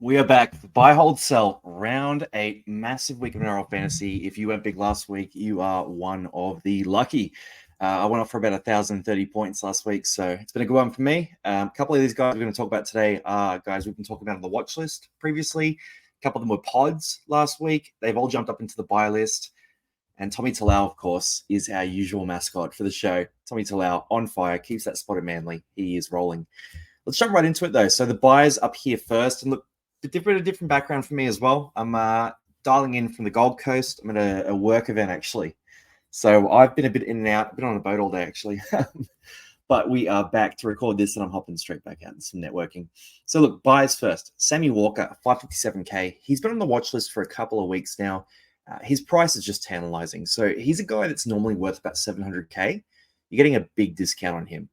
We are back. Buy, hold, sell. Round 8. Massive week of NRL fantasy. If you went big last week, you are one of the lucky. I went off for about 1,030 points last week, so it's been a good one for me. A couple of these guys we're going to talk about today are guys we've been talking about on the watch list previously. A couple of them were pods last week. They've all jumped up into the buy list. And Tommy Talau, of course, is our usual mascot for the show. Tommy Talau on fire, keeps that spot at Manly. He is rolling. Let's jump right into it, though. So the buyers up here first. And look, a different background for me as well. I'm dialing in from the Gold Coast. I'm at a work event, actually. So I've been a bit in and out. I've been on a boat all day, actually. But we are back to record this, and I'm hopping straight back out and some networking. So look, buyers first. Sammy Walker, 557K. He's been on the watch list for a couple of weeks now. His price is just tantalizing. So he's a guy that's normally worth about 700K. You're getting a big discount on him.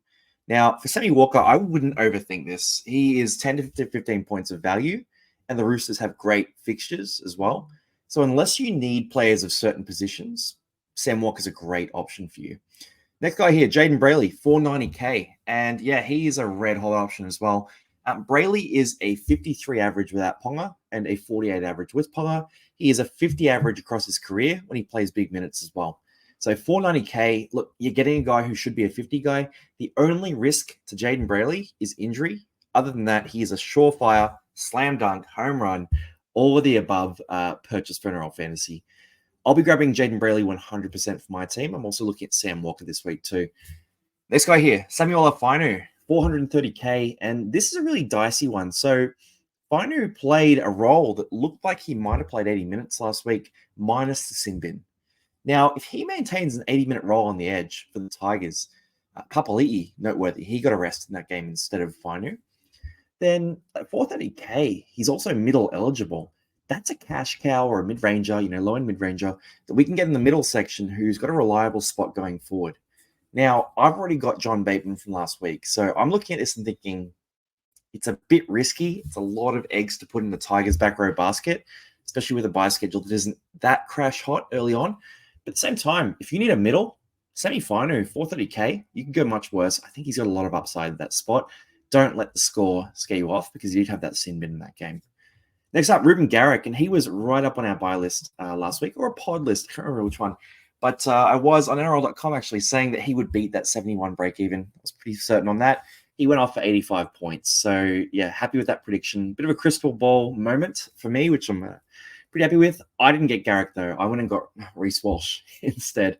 Now, for Sammy Walker, I wouldn't overthink this. He is 10 to 15 points of value, and the Roosters have great fixtures as well. So unless you need players of certain positions, Sam Walker's a great option for you. Next guy here, Jaden Brayley, 490K. And yeah, he is a red hot option as well. Brayley is a 53 average without Ponga and a 48 average with Ponga. He is a 50 average across his career when he plays big minutes as well. So 490K, look, you're getting a guy who should be a 50 guy. The only risk to Jaden Brayley is injury. Other than that, he is a surefire, slam dunk, home run, all of the above purchase for NRL fantasy. I'll be grabbing Jaden Brayley 100% for my team. I'm also looking at Sam Walker this week too. Next guy here, Samuel Fainu, 430K. And this is a really dicey one. So Fainu played a role that looked like he might have played 80 minutes last week, minus the sin bin. Now, if he maintains an 80-minute role on the edge for the Tigers, Kapali'i, noteworthy, he got a rest in that game instead of Fainu, then at 430K, he's also middle eligible. That's a cash cow or a mid-ranger, low-end mid-ranger that we can get in the middle section who's got a reliable spot going forward. Now, I've already got John Bateman from last week, so I'm looking at this and thinking it's a bit risky. It's a lot of eggs to put in the Tigers' back row basket, especially with a buy schedule that isn't that crash hot early on. But at the same time, if you need a middle, Sammy Fainu, 430K, you can go much worse. I think he's got a lot of upside at that spot. Don't let the score scare you off because you did have that sin bin in that game. Next up, Ruben Garrick, and he was right up on our buy list last week, or a pod list. I can't remember which one. But I was on NRL.com actually saying that he would beat that 71 break even. I was pretty certain on that. He went off for 85 points. So, yeah, happy with that prediction. Bit of a crystal ball moment for me, which I'm pretty happy with. I didn't get Garrick, though. I went and got Reece Walsh instead,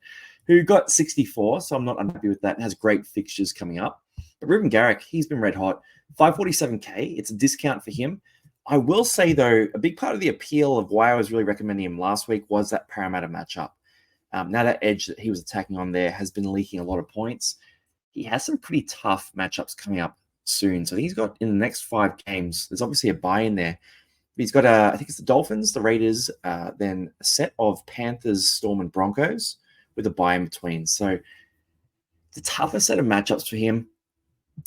who got 64, so I'm not unhappy with that and has great fixtures coming up. But Ruben Garrick, he's been red hot. 547K, it's a discount for him. I will say, though, a big part of the appeal of why I was really recommending him last week was that Parramatta matchup. Now that edge that he was attacking on there has been leaking a lot of points. He has some pretty tough matchups coming up soon. So he's got in the next 5 games, there's obviously a buy in there. He's got, I think it's the Dolphins, the Raiders, then a set of Panthers, Storm, and Broncos with a buy in between. So the tougher set of matchups for him.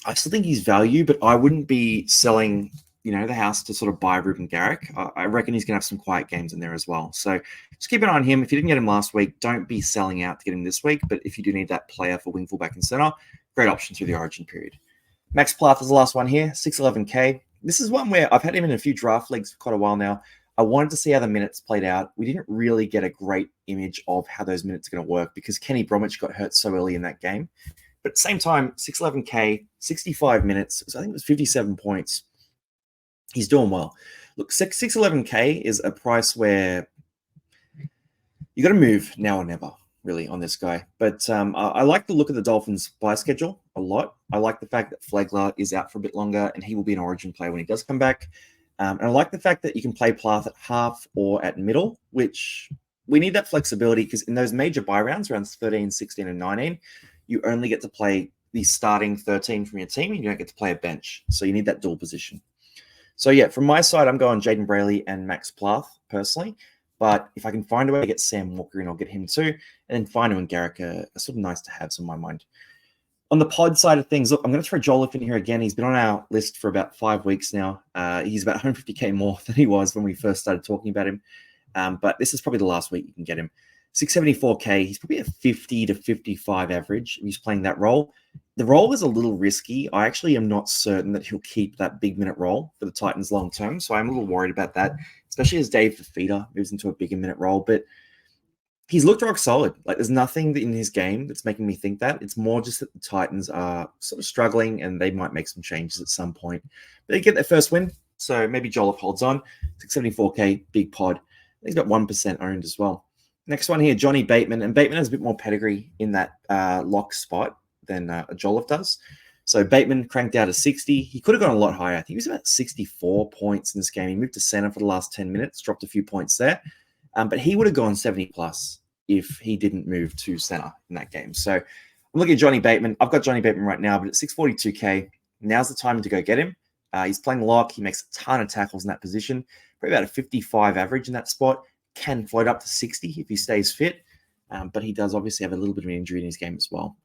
I still think he's value, but I wouldn't be selling the house to sort of buy Ruben Garrick. I reckon he's going to have some quiet games in there as well. So just keep an eye on him. If you didn't get him last week, don't be selling out to get him this week. But if you do need that player for wing fullback and center, great option through the origin period. Max Plath is the last one here, 611K. This is one where I've had him in a few draft leagues for quite a while now. I wanted to see how the minutes played out. We didn't really get a great image of how those minutes are going to work because Kenny Bromwich got hurt so early in that game. But at the same time, 611K, 65 minutes. So I think it was 57 points. He's doing well. Look, 611K is a price where you got to move now or never, really, on this guy. But I like the look of the Dolphins' buy schedule a lot. I like the fact that Flagler is out for a bit longer and he will be an origin player when he does come back. And I like the fact that you can play Plath at half or at middle, which we need that flexibility because in those major buy rounds, rounds 13, 16, and 19, you only get to play the starting 13 from your team and you don't get to play a bench. So you need that dual position. So, yeah, from my side, I'm going Jaden Brayley and Max Plath personally. But if I can find a way to get Sam Walker in, I'll get him too. And then Fainu and Garrick are sort of nice to have in my mind. On the pod side of things, look, I'm going to throw Jolliffe in here again. He's been on our list for about 5 weeks now. He's about 150K more than he was when we first started talking about him. But this is probably the last week you can get him. 674K, he's probably a 50 to 55 average if he's playing that role. The role is a little risky. I actually am not certain that he'll keep that big minute role for the Titans long term. So I'm a little worried about that, especially as Dave Fafita moves into a bigger minute role. But he's looked rock solid. Like there's nothing in his game that's making me think that. It's more just that the Titans are sort of struggling and they might make some changes at some point. But they get their first win. So maybe Jolliffe holds on. 674K, big pod. He's got 1% owned as well. Next one here, Johnny Bateman. And Bateman has a bit more pedigree in that lock spot than Jolliffe does. So Bateman cranked out a 60. He could have gone a lot higher. I think he was about 64 points in this game. He moved to center for the last 10 minutes, dropped a few points there. But he would have gone 70 plus if he didn't move to center in that game. So I'm looking at Johnny Bateman. I've got Johnny Bateman right now, but at 642K, now's the time to go get him. He's playing lock. He makes a ton of tackles in that position. Probably about a 55 average in that spot. Can float up to 60 if he stays fit. But he does obviously have a little bit of an injury in his game as well.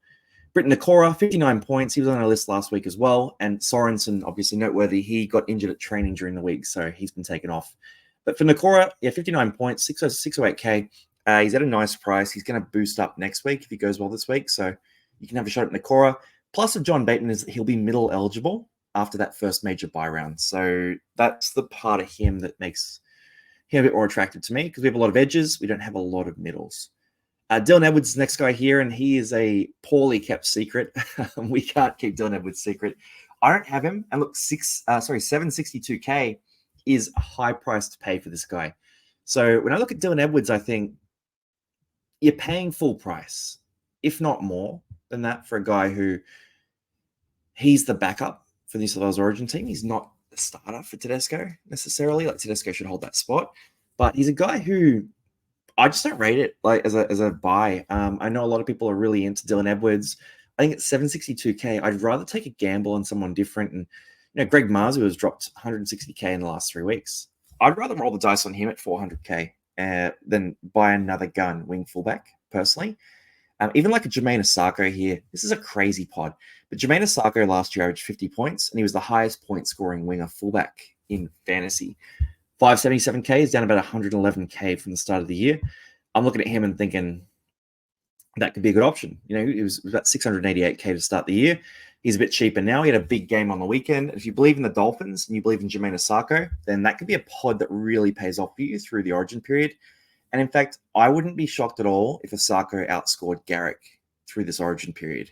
Britton Nakora, 59 points. He was on our list last week as well. And Sorensen, obviously noteworthy. He got injured at training during the week, so he's been taken off. But for Nakora, 59 points, 608K. He's at a nice price. He's going to boost up next week if he goes well this week. So you can have a shot at Nakora. Plus of John Bateman is that he'll be middle eligible after that first major buy round. So that's the part of him that makes him a bit more attractive to me because we have a lot of edges. We don't have a lot of middles. Dylan Edwards is the next guy here, and he is a poorly kept secret. We can't keep Dylan Edwards secret. I don't have him. And look, 762K is a high price to pay for this guy. So when I look at Dylan Edwards, I think you're paying full price, if not more than that, for a guy who he's the backup for the New South Wales Origin team. He's not the starter for Tedesco necessarily. Like Tedesco should hold that spot, but he's a guy who I just don't rate it like as a buy. I know a lot of people are really into Dylan Edwards. I think at 762K, I'd rather take a gamble on someone different. And Greg Marzu has dropped 160K in the last 3 weeks. I'd rather roll the dice on him at 400K than buy another gun wing fullback, personally. Even like a Jermaine Asako here, this is a crazy pod. But Jermaine Asako last year averaged 50 points, and he was the highest point scoring winger fullback in fantasy. 577K is down about 111K from the start of the year. I'm looking at him and thinking that could be a good option. It was about 688K to start the year. He's a bit cheaper now. He had a big game on the weekend. If you believe in the Dolphins and you believe in Jermaine Asako, then that could be a pod that really pays off for you through the origin period. And in fact, I wouldn't be shocked at all if Asako outscored Garrick through this origin period.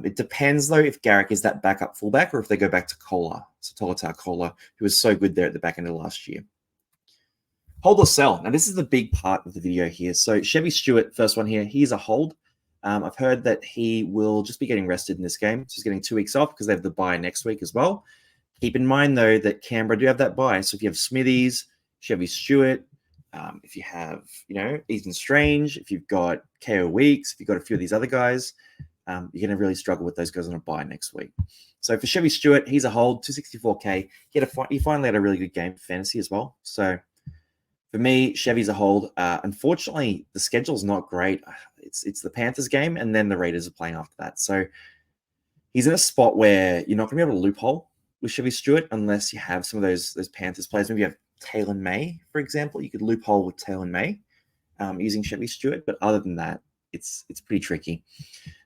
It depends, though, if Garrick is that backup fullback or if they go back to Kola, so Tolata Kola, who was so good there at the back end of last year. Hold or sell. Now, this is the big part of the video here. So Chevy Stewart, first one here, he's a hold. I've heard that he will just be getting rested in this game. So he's getting 2 weeks off because they have the bye next week as well. Keep in mind, though, that Canberra do have that bye. So if you have Smithies, Chevy Stewart, if you have, Ethan Strange, if you've got KO Weeks, if you've got a few of these other guys, you're going to really struggle with those guys on a bye next week. So for Chevy Stewart, he's a hold, 264K. He finally had a really good game for fantasy as well. So for me, Chevy's a hold. Unfortunately, the schedule's not great. It's the Panthers game, and then the Raiders are playing after that. So he's in a spot where you're not going to be able to loophole with Chevy Stewart unless you have some of those Panthers players. Maybe you have Taylor May, for example. You could loophole with Taylor May using Chevy Stewart, but other than that, it's pretty tricky.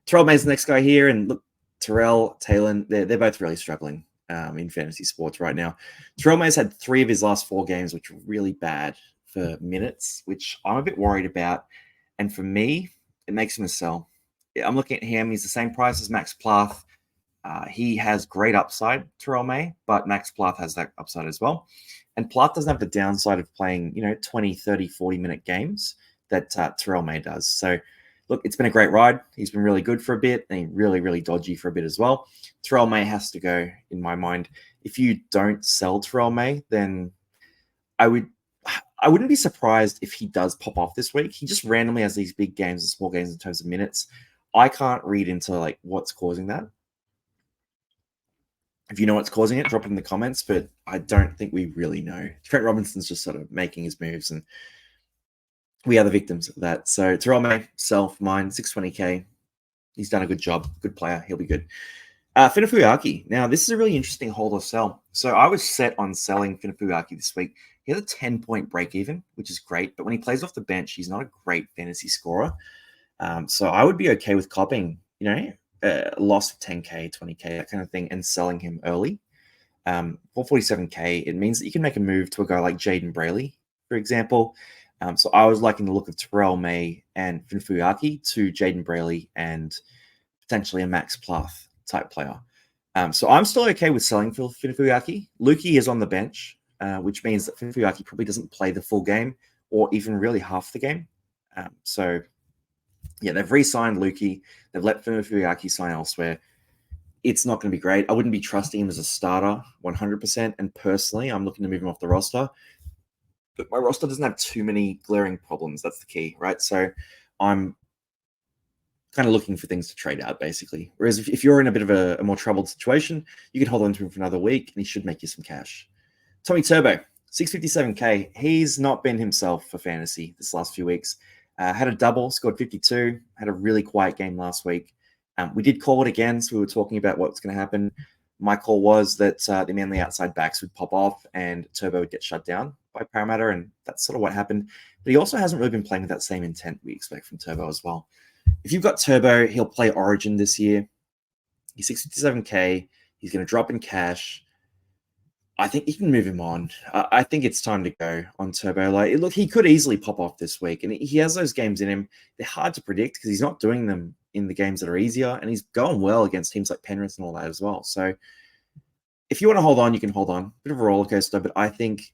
Terrell May's the next guy here, and look, Terrell, Taylor, they're both really struggling in fantasy sports right now. Terrell May's had 3 of his last 4 games, which were really bad for minutes, which I'm a bit worried about. And for me, it makes him a sell. I'm looking at him. He's the same price as Max Plath. He has great upside, Terrell May, but Max Plath has that upside as well. And Plath doesn't have the downside of playing, 20, 30, 40-minute games that Terrell May does. So, look, it's been a great ride. He's been really good for a bit, and really, really dodgy for a bit as well. Terrell May has to go, in my mind. If you don't sell Terrell May, then I wouldn't be surprised if he does pop off this week. He just randomly has these big games and small games in terms of minutes. I can't read into what's causing that. If you know what's causing it, drop it in the comments, but I don't think we really know. Trent Robinson's just sort of making his moves, and we are the victims of that. So Terrell May, sell mine, 620K. He's done a good job. Good player. He'll be good. Finafuaki. Now, this is a really interesting hold or sell. So I was set on selling Finafuaki this week. He has a 10-point break even, which is great. But when he plays off the bench, he's not a great fantasy scorer. So I would be okay with copping, loss of 10K, 20K, that kind of thing, and selling him early. For 47K, it means that you can make a move to a guy like Jaden Brayley, for example. So I was liking the look of Terrell May and Finfuyaki to Jaden Brayley and potentially a Max Plath type player. So I'm still okay with selling for Finfuyaki. Lukey is on the bench, which means that Finfuyaki probably doesn't play the full game or even really half the game. So yeah, they've re-signed Lukey. They've let Finfuyaki sign elsewhere. It's not going to be great. I wouldn't be trusting him as a starter 100%. And personally, I'm looking to move him off the roster. But my roster doesn't have too many glaring problems. That's the key, right? So I'm kind of looking for things to trade out, basically. Whereas if you're in a bit of a more troubled situation, you can hold on to him for another week and he should make you some cash. Tommy Turbo, 657K. He's not been himself for fantasy this last few weeks. Had a double, scored 52, had a really quiet game last week. We did call it again, so we were talking about what's going to happen. My call was that the Manly outside backs would pop off and Turbo would get shut down by Parramatta, and that's sort of what happened. But he also hasn't really been playing with that same intent we expect from Turbo as well. If you've got Turbo, he'll play Origin this year. He's 657K. He's going to drop in cash. I think you can move him on. I think it's time to go on Turbo. Like, look, he could easily pop off this week, and he has those games in him. They're hard to predict because he's not doing them in the games that are easier, and he's going well against teams like Penrith and all that as well. So if you want to hold on, you can hold on. Bit of a roller coaster, but I think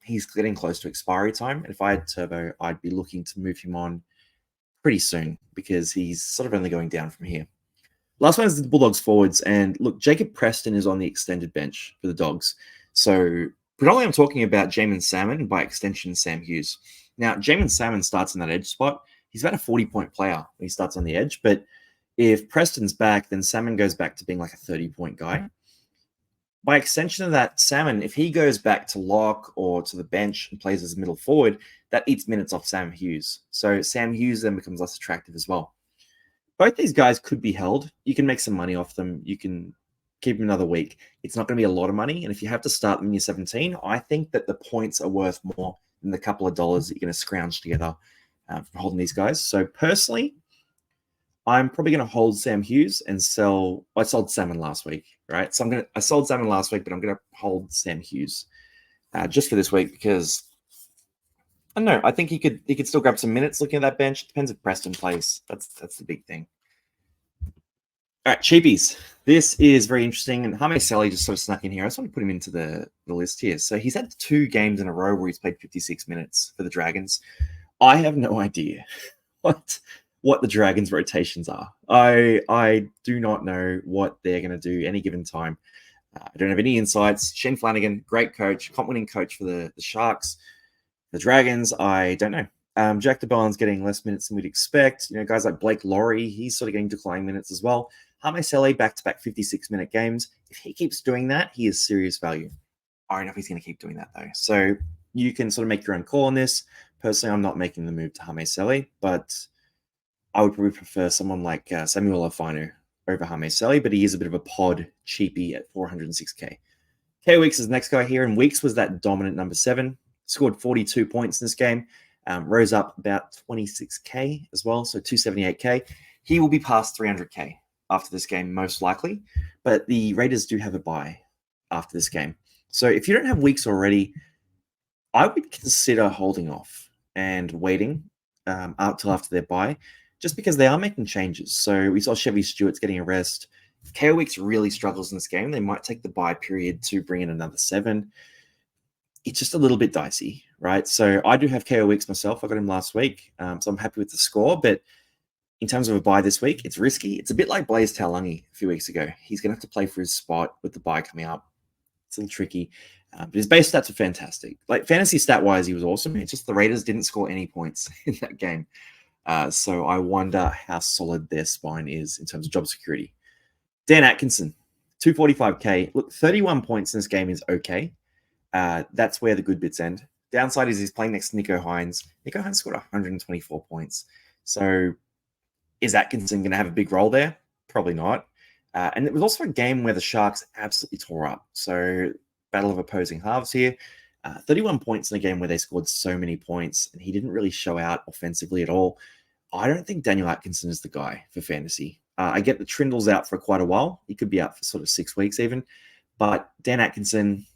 he's getting close to expiry time. And if I had Turbo, I'd be looking to move him on pretty soon because he's sort of only going down from here. Last one is the Bulldogs forwards. And look, Jacob Preston is on the extended bench for the Dogs. So predominantly I'm talking about Jamin Salmon and by extension Sam Hughes. Now, Jamin Salmon starts in that edge spot. He's about a 40-point player when he starts on the edge. But if Preston's back, then Salmon goes back to being like a 30-point guy. By extension of that, Salmon, if he goes back to lock or to the bench and plays as a middle forward, that eats minutes off Sam Hughes. So Sam Hughes then becomes less attractive as well. Both these guys could be held. You can make some money off them. You can keep them another week. It's not going to be a lot of money. And if you have to start them in year 17, I think that the points are worth more than the couple of dollars that you're going to scrounge together from holding these guys. So personally, I'm probably going to hold Sam Hughes and sell. I sold Salmon last week, right? So I sold Salmon last week, but I'm going to hold Sam Hughes just for this week because I don't know. I think he could still grab some minutes looking at that bench. It depends if Preston plays. That's the big thing. All right, Cheapies. This is very interesting. And Jaime Sally just sort of snuck in here. I just want to put him into the list here. So he's had 2 games in a row where he's played 56 minutes for the Dragons. I have no idea what the Dragons' rotations are. I do not know what they're going to do any given time. I don't have any insights. Shane Flanagan, great coach, comp-winning coach for the Sharks. The Dragons, I don't know. Jack DeBellin's getting less minutes than we'd expect. You know, guys like Blake Laurie, he's sort of getting declining minutes as well. Jaime Sele, back-to-back 56-minute games. If he keeps doing that, he is serious value. I don't know if he's going to keep doing that, though. So you can sort of make your own call on this. Personally, I'm not making the move to Jaime Sele, but I would probably prefer someone like Samuel Afinu over Jaime Sele, but he is a bit of a pod cheapie at 406K. K Weeks is the next guy here, and Weeks was that dominant number 7. Scored 42 points in this game. Rose up about 26K as well, so 278K. He will be past 300K after this game, most likely. But the Raiders do have a bye after this game. So if you don't have Weeks already, I would consider holding off and waiting out till after their bye, just because they are making changes. So we saw Chevy Stewart's getting a rest. If KO Weeks really struggles in this game, they might take the bye period to bring in another 7. It's just a little bit dicey, right? So I do have KO Weeks myself. I got him last week, so I'm happy with the score. But in terms of a bye this week, it's risky. It's a bit like Blaze Taulagi a few weeks ago. He's going to have to play for his spot with the bye coming up. It's a little tricky. But his base stats are fantastic. Like fantasy stat-wise, he was awesome. It's just the Raiders didn't score any points in that game. So I wonder how solid their spine is in terms of job security. Dan Atkinson, 245K. Look, 31 points in this game is okay. That's where the good bits end. Downside is he's playing next to Nico Hines. Nico Hines scored 124 points. So is Atkinson going to have a big role there? Probably not. And it was also a game where the Sharks absolutely tore up. So battle of opposing halves here. 31 points in a game where they scored so many points, and he didn't really show out offensively at all. I don't think Daniel Atkinson is the guy for fantasy. I get the Trindle's out for quite a while. He could be out for sort of 6 weeks even. But Dan Atkinson,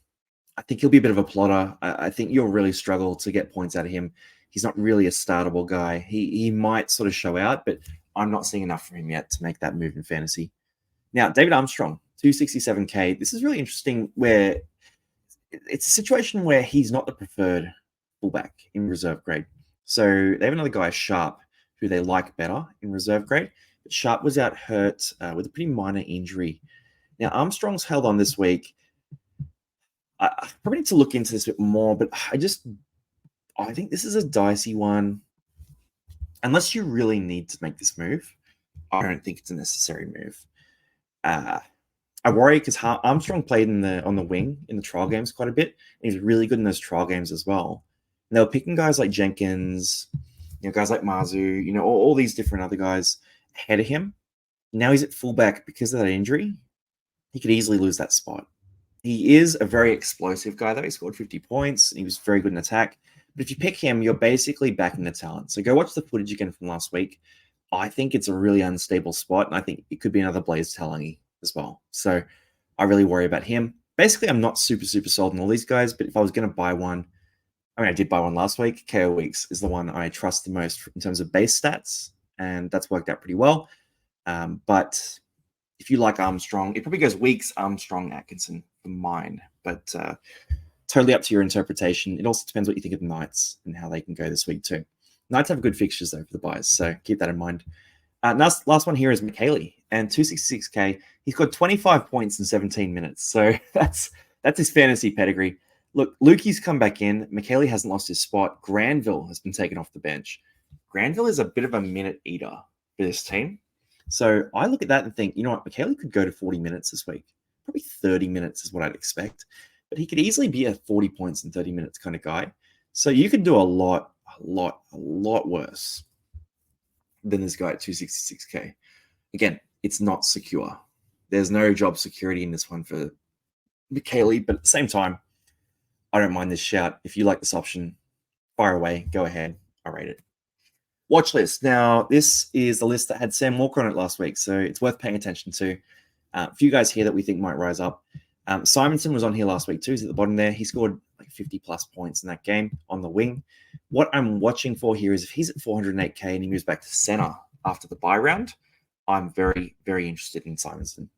I think he'll be a bit of a plotter. I think you'll really struggle to get points out of him. He's not really a startable guy. He might sort of show out, but I'm not seeing enough for him yet to make that move in fantasy. Now, David Armstrong, 267K. This is really interesting where it's a situation where he's not the preferred fullback in reserve grade. So they have another guy, Sharp, who they like better in reserve grade. But Sharp was out hurt with a pretty minor injury. Now, Armstrong's held on this week. I probably need to look into this a bit more, but I think this is a dicey one. Unless you really need to make this move, I don't think it's a necessary move. I worry because Armstrong played on the wing in the trial games quite a bit. And he's really good in those trial games as well. And they were picking guys like Jenkins, guys like Marzu, all these different other guys ahead of him. Now he's at fullback because of that injury. He could easily lose that spot. He is a very explosive guy, though. He scored 50 points. And he was very good in attack. But if you pick him, you're basically backing the talent. So go watch the footage again from last week. I think it's a really unstable spot, and I think it could be another Blaze Talangi as well. So I really worry about him. Basically, I'm not super sold on all these guys, but if I was going to buy one, I did buy one last week. KO Weeks is the one I trust the most in terms of base stats, and that's worked out pretty well. But if you like Armstrong, it probably goes Weeks, Armstrong, Atkinson for mine. But totally up to your interpretation. It also depends what you think of the Knights and how they can go this week too. Knights have good fixtures, though, for the buys, so keep that in mind. Last one here is McHaley, and 266K. He's got 25 points in 17 minutes, so that's his fantasy pedigree. Look, Lukey's come back in. McHaley hasn't lost his spot. Granville has been taken off the bench. Granville is a bit of a minute eater for this team. So I look at that and think, you know what, McHaley could go to 40 minutes this week. Probably 30 minutes is what I'd expect. But he could easily be a 40 points in 30 minutes kind of guy. So you could do a lot worse than this guy at 266K. Again, it's not secure. There's no job security in this one for McHaley, but at the same time, I don't mind this shout. If you like this option, fire away, go ahead. I rate it. Watch list. Now, this is the list that had Sam Walker on it last week, so it's worth paying attention to. A few guys here that we think might rise up. Simonson was on here last week too. He's at the bottom there. He scored like 50 plus points in that game on the wing. What I'm watching for here is if he's at 408K and he moves back to center after the bye round, I'm very, very interested in Simonson.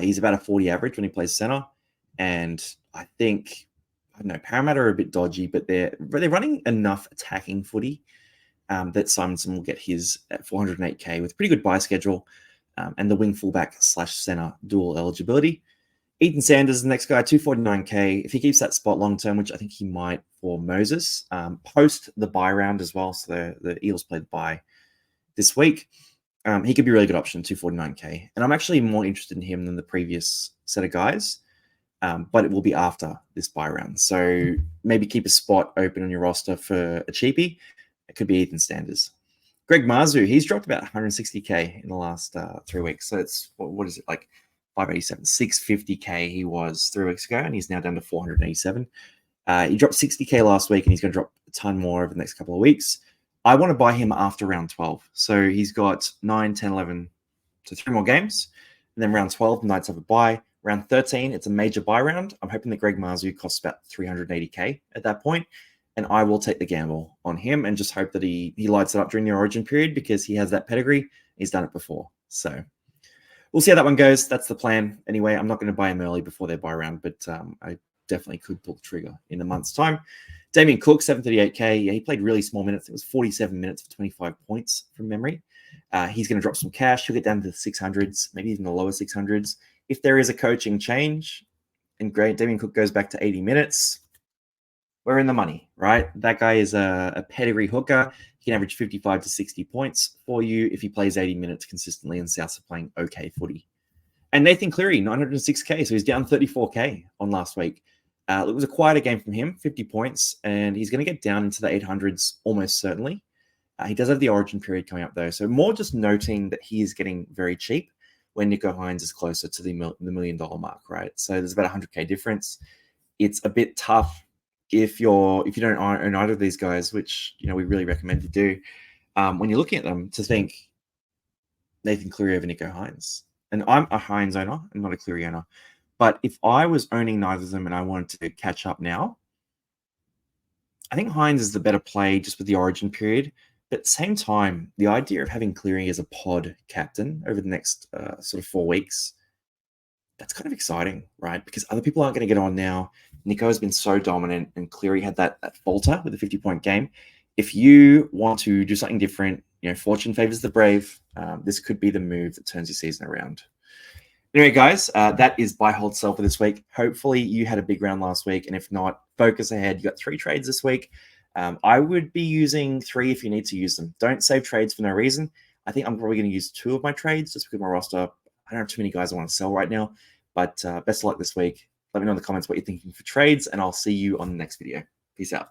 He's about a 40 average when he plays center. And I think, Parramatta are a bit dodgy, but they're running enough attacking footy that Simonson will get his at 408K with a pretty good buy schedule and the wing fullback / center dual eligibility. Ethan Sanders is the next guy, 249K. If he keeps that spot long term, which I think he might for Moses, post the bye round as well. So the Eels play the bye this week. He could be a really good option, 249K. And I'm actually more interested in him than the previous set of guys, but it will be after this bye round. So maybe keep a spot open on your roster for a cheapie. It could be Ethan Sanders. Greg Marzu, he's dropped about 160K in the last 3 weeks. So it's, what is it, like 587, 650K he was 3 weeks ago, and he's now down to 487. He dropped 60K last week, and he's going to drop a ton more over the next couple of weeks. I want to buy him after round 12. So he's got 9, 10, 11, so 3 more games. And then round 12, the Knights have a bye. Round 13, it's a major buy round. I'm hoping that Greg Marzu costs about 380K at that point. And I will take the gamble on him and just hope that he lights it up during the origin period because he has that pedigree. He's done it before. So we'll see how that one goes. That's the plan. Anyway, I'm not going to buy him early before their buy round, but I definitely could pull the trigger in a month's time. Damien Cook, 738K. Yeah, he played really small minutes. It was 47 minutes for 25 points from memory. He's going to drop some cash. He'll get down to the 600s, maybe even the lower 600s. If there is a coaching change and Damien Cook goes back to 80 minutes, we're in the money, right? That guy is a pedigree hooker. He can average 55 to 60 points for you if he plays 80 minutes consistently and Souths are playing okay footy. And Nathan Cleary, 906K. So he's down 34K on last week. It was a quieter game from him, 50 points, and he's going to get down into the 800s almost certainly. He does have the origin period coming up, though. So more just noting that he is getting very cheap when Nico Hines is closer to the $1 million mark, right? So there's about 100K difference. It's a bit tough if you don't own either of these guys, which we really recommend you do. When you're looking at them, to think, Nathan Cleary over Nico Hines. And I'm a Hines owner. I'm not a Cleary owner. But if I was owning neither of them and I wanted to catch up now, I think Hines is the better play just with the origin period. But at the same time, the idea of having Cleary as a pod captain over the next sort of 4 weeks, that's kind of exciting, right? Because other people aren't going to get on now. Nico has been so dominant, and Cleary had that falter with a 50-point game. If you want to do something different, fortune favors the brave. This could be the move that turns your season around. Anyway, guys, that is buy, hold, sell for this week. Hopefully you had a big round last week, and if not, focus ahead. You got 3 trades this week. I would be using 3 if you need to use them. Don't save trades for no reason. I think I'm probably going to use 2 of my trades just because my roster, I don't have too many guys I want to sell right now. But best of luck this week. Let me know in the comments what you're thinking for trades, and I'll see you on the next video. Peace out.